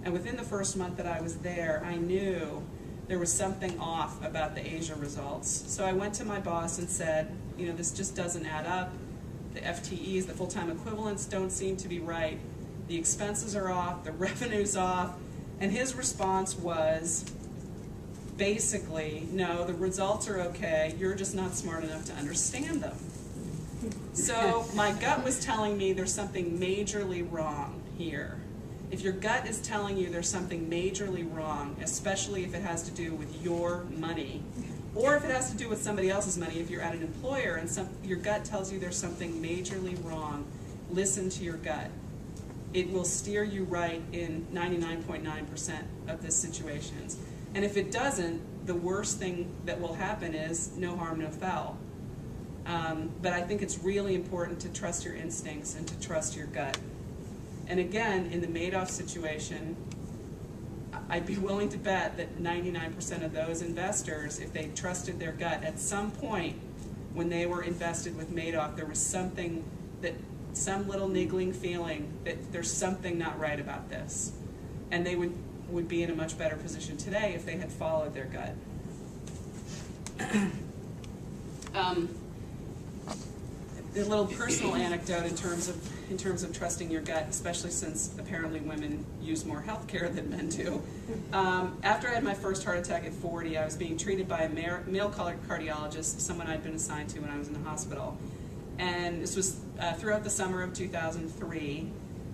And within the first month that I was there, I knew there was something off about the Asia results. So I went to my boss and said, you know, this just doesn't add up. The FTEs, the full-time equivalents, don't seem to be right. The expenses are off, the revenue's off. And his response was basically, no, the results are okay, you're just not smart enough to understand them. So my gut was telling me there's something majorly wrong here. If your gut is telling you there's something majorly wrong, especially if it has to do with your money, or if it has to do with somebody else's money, if you're at an employer and your gut tells you there's something majorly wrong, listen to your gut. It will steer you right in 99.9% of the situations. And if it doesn't, the worst thing that will happen is no harm, no foul. But I think it's really important to trust your instincts and to trust your gut. And again, in the Madoff situation, I'd be willing to bet that 99% of those investors, if they trusted their gut, at some point when they were invested with Madoff, there was something that, some little niggling feeling that there's something not right about this. And they would be in a much better position today if they had followed their gut. A little personal anecdote in terms of trusting your gut, especially since apparently women use more health care than men do. After I had my first heart attack at 40, I was being treated by a male cardiologist, someone I'd been assigned to when I was in the hospital. And this was throughout the summer of 2003.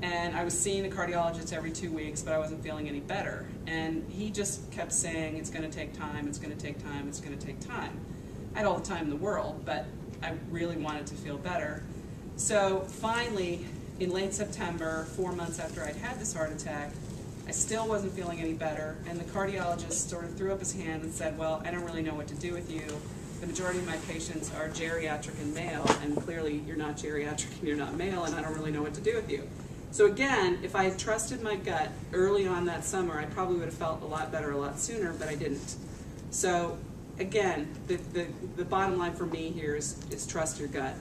And I was seeing a cardiologist every 2 weeks, but I wasn't feeling any better. And he just kept saying, it's going to take time, it's going to take time, it's going to take time. I had all the time in the world, but I really wanted to feel better. So finally, in late September, 4 months after I'd had this heart attack, I still wasn't feeling any better, and the cardiologist sort of threw up his hand and said, well, I don't really know what to do with you. The majority of my patients are geriatric and male, and clearly you're not geriatric and you're not male, and I don't really know what to do with you. So again, if I had trusted my gut early on that summer, I probably would have felt a lot better a lot sooner, but I didn't. So again, the bottom line for me here is trust your gut.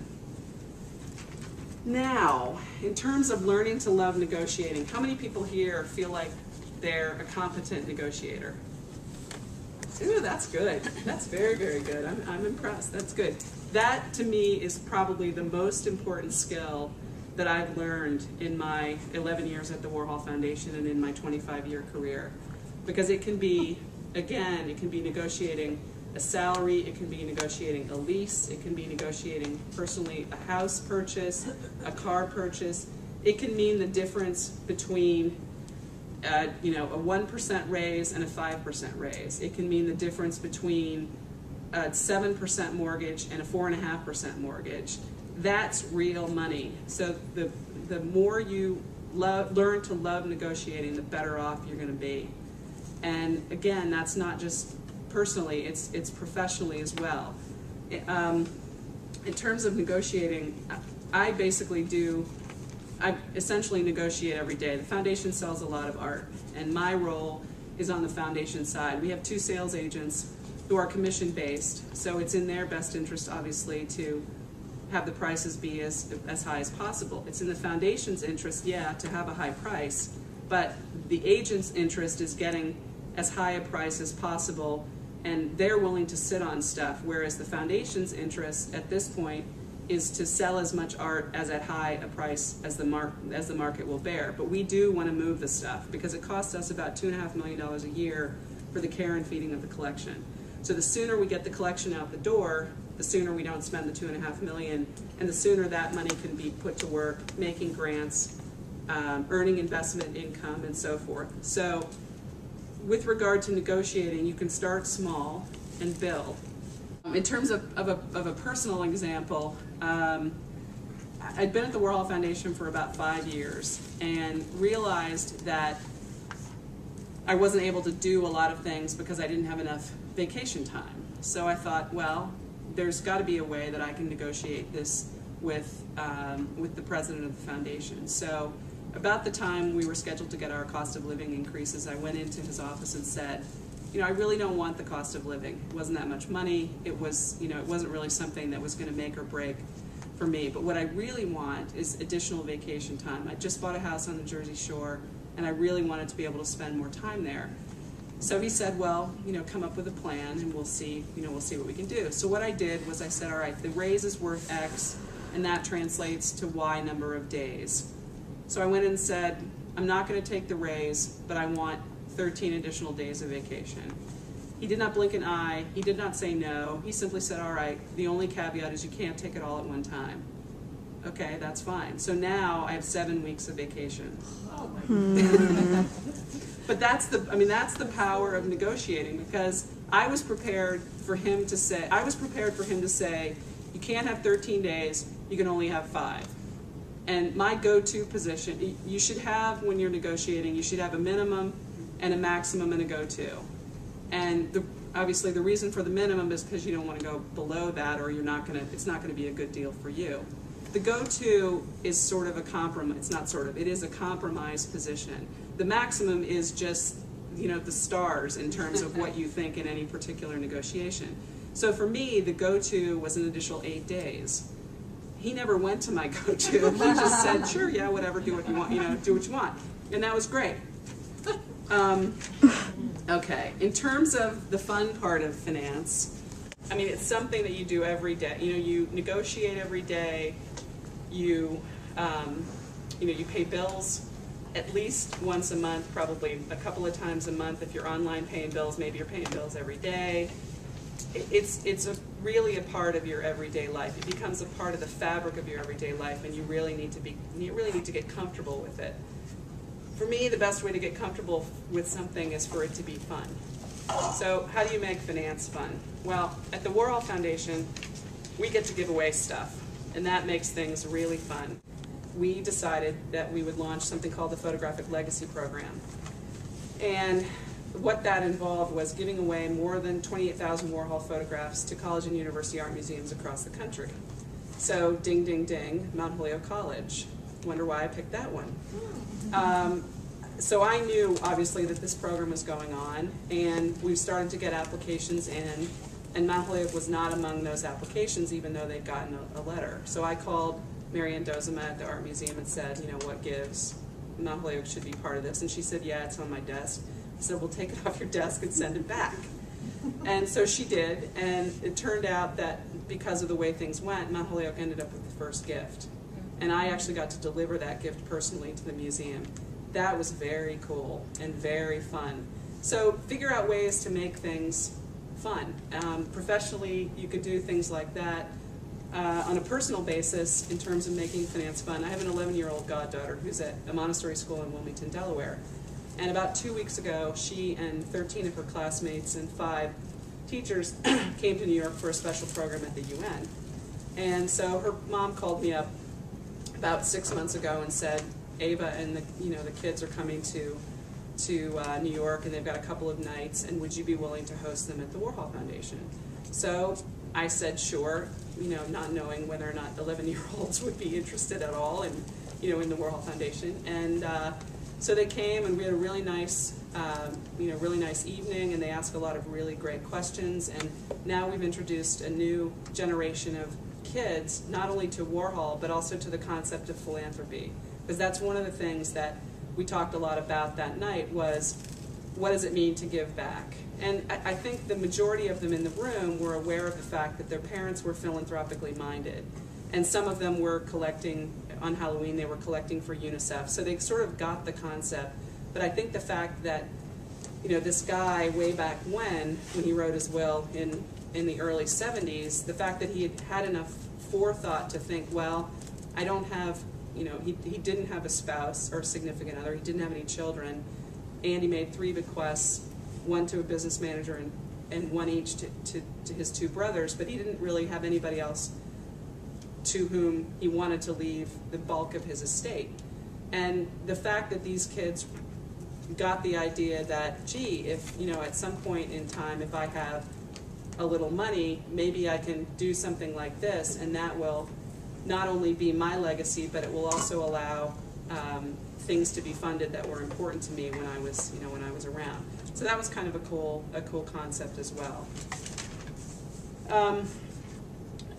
Now, in terms of learning to love negotiating, how many people here feel like they're a competent negotiator? Ooh, that's good. That's very, very good. I'm impressed. That's good. That, to me, is probably the most important skill that I've learned in my 11 years at the Warhol Foundation and in my 25-year career. Because it can be, again, it can be negotiating a salary, it can be negotiating a lease, it can be negotiating personally a house purchase, a car purchase. It can mean the difference between you know, a 1% raise and a 5% raise. It can mean the difference between a 7% mortgage and a 4.5% mortgage. That's real money. So the more you learn to love negotiating, the better off you're going to be. And again, that's not just personally, it's professionally as well. In terms of negotiating, I essentially negotiate every day. The foundation sells a lot of art, and my role is on the foundation side. We have 2 sales agents who are commission-based, so it's in their best interest, obviously, to have the prices be as high as possible. It's in the foundation's interest, yeah, to have a high price, but the agent's interest is getting as high a price as possible, and they're willing to sit on stuff, whereas the foundation's interest at this point is to sell as much art as at high a price as the market will bear. But we do want to move the stuff because it costs us about $2.5 million a year for the care and feeding of the collection. So the sooner we get the collection out the door, the sooner we don't spend the $2.5 million, and the sooner that money can be put to work, making grants, earning investment income, and so forth. So with regard to negotiating, you can start small and build. In terms of a personal example, I'd been at the Warhol Foundation for about 5 years and realized that I wasn't able to do a lot of things because I didn't have enough vacation time. So I thought, well, there's got to be a way that I can negotiate this with the president of the foundation. So about the time we were scheduled to get our cost of living increases, I went into his office and said, you know, I really don't want the cost of living. It wasn't that much money. It was, you know, it wasn't really something that was going to make or break for me. But what I really want is additional vacation time. I just bought a house on the Jersey Shore, and I really wanted to be able to spend more time there. So he said, well, come up with a plan and we'll see what we can do. So what I did was I said, all right, the raise is worth X, and that translates to Y number of days. So I went in and said, I'm not going to take the raise, but I want 13 additional days of vacation. He did not blink an eye. He did not say no. He simply said, all right, the only caveat is you can't take it all at one time. Okay, that's fine. So now I have 7 weeks of vacation. Oh my But that's the power of negotiating, because I was prepared for him to say, you can't have 13 days, you can only have 5. And my go-to position, you should have, when you're negotiating, you should have a minimum and a maximum and a go-to. And obviously the reason for the minimum is because you don't want to go below that, or it's not going to be a good deal for you. The go-to is sort of a compromise. It's not sort of, it is a compromise position. The maximum is just, the stars in terms of what you think in any particular negotiation. So for me, the go-to was an additional 8 days. He never went to my go-to. He just said, sure, yeah, whatever, do what you want, do what you want. And that was great. Okay, in terms of the fun part of finance, it's something that you do every day. You negotiate every day. You pay bills at least once a month, probably a couple of times a month. If you're online paying bills, maybe you're paying bills every day. It's really a part of your everyday life. It becomes a part of the fabric of your everyday life, and you really need to get comfortable with it. For me, the best way to get comfortable with something is for it to be fun. So how do you make finance fun? Well, at the Warhol Foundation, we get to give away stuff, and that makes things really fun. We decided that we would launch something called the Photographic Legacy Program. And what that involved was giving away more than 28,000 Warhol photographs to college and university art museums across the country. So ding, ding, ding, Mount Holyoke College. Wonder why I picked that one. So I knew, obviously, that this program was going on, and we started to get applications in, and Mount Holyoke was not among those applications, even though they'd gotten a letter. So I called Marianne Dozema at the Art Museum and said, what gives? Mount Holyoke should be part of this. And she said, yeah, it's on my desk. I said, well, take it off your desk and send it back. And so she did, and it turned out that because of the way things went, Mount Holyoke ended up with the first gift. And I actually got to deliver that gift personally to the museum. That was very cool and very fun. So figure out ways to make things fun. Professionally, you could do things like that. On a personal basis, in terms of making finance fun, I have an 11-year-old goddaughter who's at a Montessori school in Wilmington, Delaware. And about 2 weeks ago, she and 13 of her classmates and 5 teachers came to New York for a special program at the UN. And so her mom called me up about 6 months ago and said, Ava and the kids are coming to New York, and they've got a couple of nights, and would you be willing to host them at the Warhol Foundation? So I said sure, not knowing whether or not 11-year-olds would be interested at all in the Warhol Foundation. And so they came, and we had a really nice evening, and they asked a lot of really great questions. And now we've introduced a new generation of kids, not only to Warhol, but also to the concept of philanthropy. Because that's one of the things that we talked a lot about that night was, what does it mean to give back? And I think the majority of them in the room were aware of the fact that their parents were philanthropically minded. And some of them were collecting, on Halloween they were collecting for UNICEF. So they sort of got the concept. But I think the fact that, this guy way back when he wrote his will in the early 70s, the fact that he had enough forethought to think, well, I don't have, he didn't have a spouse or a significant other, he didn't have any children, and he made 3 bequests, one to a business manager and one each to his 2 brothers, but he didn't really have anybody else to whom he wanted to leave the bulk of his estate. And the fact that these kids got the idea that, gee, if, at some point in time, if I have a little money, maybe I can do something like this, and that will not only be my legacy, but it will also allow things to be funded that were important to me when I was around. So that was kind of a cool concept as well.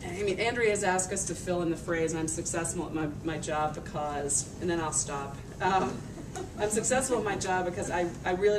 Andrea has asked us to fill in the phrase, I'm successful at my job because, and then I'll stop. I'm successful in my job because I really